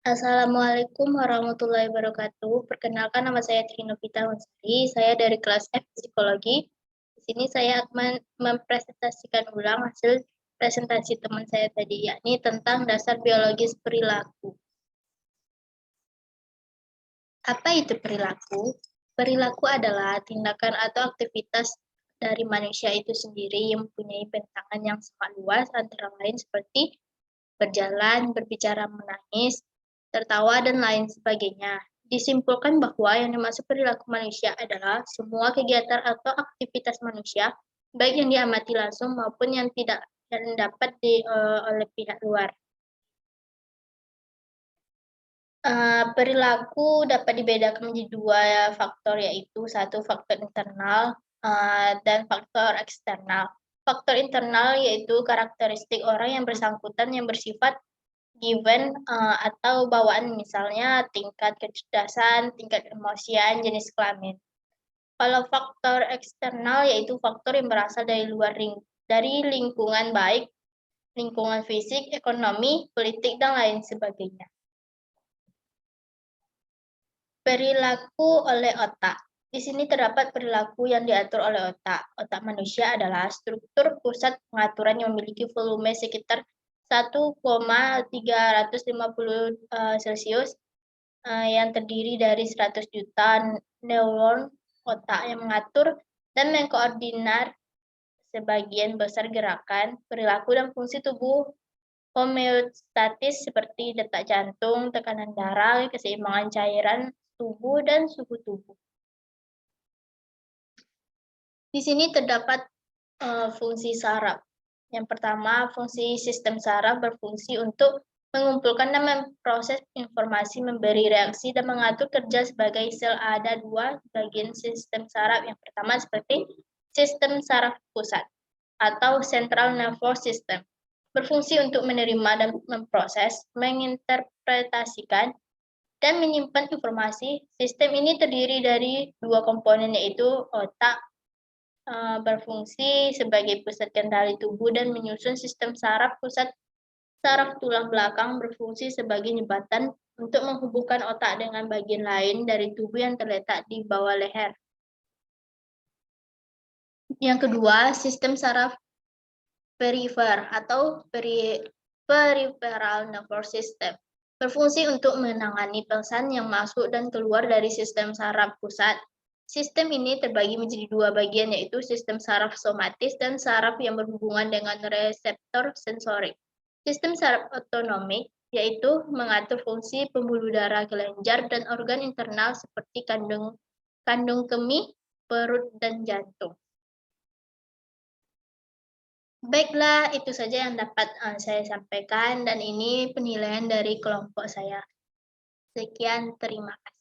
Assalamualaikum warahmatullahi wabarakatuh. Perkenalkan, nama saya Trinovita Wansari. Saya dari kelas F Psikologi. Di sini saya akan mempresentasikan ulang hasil presentasi teman saya tadi, yakni tentang dasar biologis perilaku. Apa itu perilaku? Perilaku adalah tindakan atau aktivitas dari manusia itu sendiri yang mempunyai bentangan yang sangat luas, antara lain seperti berjalan, berbicara, menangis, tertawa, dan lain sebagainya. Disimpulkan bahwa yang dimaksud perilaku manusia adalah semua kegiatan atau aktivitas manusia, baik yang diamati langsung maupun yang tidak dan dapat oleh pihak luar. Perilaku dapat dibedakan menjadi dua faktor, yaitu satu faktor internal dan faktor eksternal. Faktor internal yaitu karakteristik orang yang bersangkutan yang bersifat given atau bawaan, misalnya tingkat kecerdasan, tingkat emosian, jenis kelamin. Kalau faktor eksternal yaitu faktor yang berasal dari dari lingkungan, baik lingkungan fisik, ekonomi, politik, dan lain sebagainya. Perilaku oleh otak. Di sini terdapat perilaku yang diatur oleh otak. Otak manusia adalah struktur pusat pengaturan yang memiliki volume sekitar 1,350 Celsius yang terdiri dari 100 juta neuron otak yang mengatur dan mengkoordinar sebagian besar gerakan, perilaku, dan fungsi tubuh homeostatis seperti detak jantung, tekanan darah, keseimbangan cairan tubuh, dan suhu tubuh. Di sini terdapat fungsi saraf. Yang pertama, fungsi sistem saraf berfungsi untuk mengumpulkan dan memproses informasi, memberi reaksi, dan mengatur kerja sebagai sel. Ada dua bagian sistem saraf. Yang pertama seperti sistem saraf pusat atau central nervous system. Berfungsi untuk menerima dan memproses, menginterpretasikan, dan menyimpan informasi. Sistem ini terdiri dari dua komponen, yaitu otak berfungsi sebagai pusat kendali tubuh dan menyusun sistem saraf pusat. Saraf tulang belakang berfungsi sebagai jembatan untuk menghubungkan otak dengan bagian lain dari tubuh yang terletak di bawah leher. Yang kedua, sistem saraf perifer atau peripheral nervous system. Berfungsi untuk menangani pesan yang masuk dan keluar dari sistem saraf pusat. Sistem ini terbagi menjadi dua bagian, yaitu sistem saraf somatis dan saraf yang berhubungan dengan reseptor sensorik. Sistem saraf otonomik yaitu mengatur fungsi pembuluh darah, kelenjar, dan organ internal seperti kandung kemih, perut, dan jantung. Baiklah, itu saja yang dapat saya sampaikan, dan ini penilaian dari kelompok saya. Sekian, terima kasih.